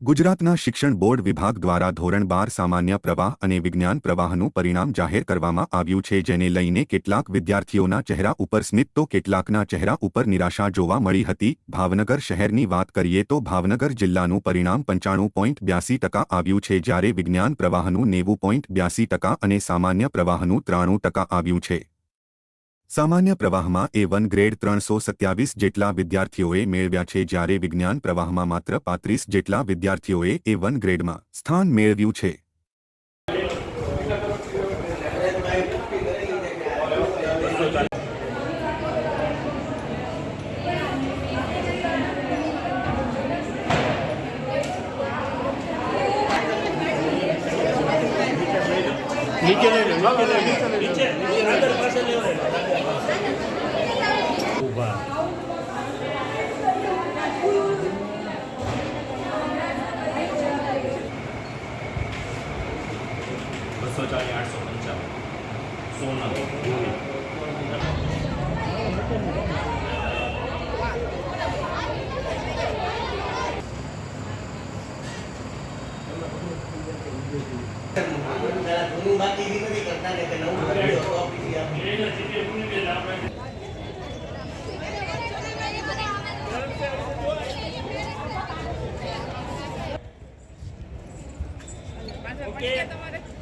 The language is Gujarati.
ગુજરાતના શિક્ષણ બોર્ડ વિભાગ દ્વારા ધોરણ 12 સામાન્ય પ્રવાહ અને વિજ્ઞાન પ્રવાહનું પરિણામ જાહેર કરવામાં આવ્યું છે, જેને લઈને કેટલાક વિદ્યાર્થીઓના ચહેરા ઉપર સ્મિત તો કેટલાકના ચહેરા ઉપર નિરાશા જોવા મળી હતી। ભાવનગર શહેરની વાત કરીએ તો ભાવનગર જિલ્લાનું પરિણામ 95.82% આવ્યું છે, જ્યારે વિજ્ઞાન પ્રવાહનું 90.82% અને સામાન્ય પ્રવાહનું 93% આવ્યું છે। सामान्य प्रवाह में A1 ग्रेड 327 जेटला विद्यार्थीओए मेळव्या छे, ज्यारे विज्ञान प्रवाह में मात्र 35 जेटला विद्यार्थीओए A1 ग्रेड में स्थान मेळव्युं छे। नीचे ले लो, नीचे अंदर पासे ले लो। ऊभा 240 855 सोना Okay.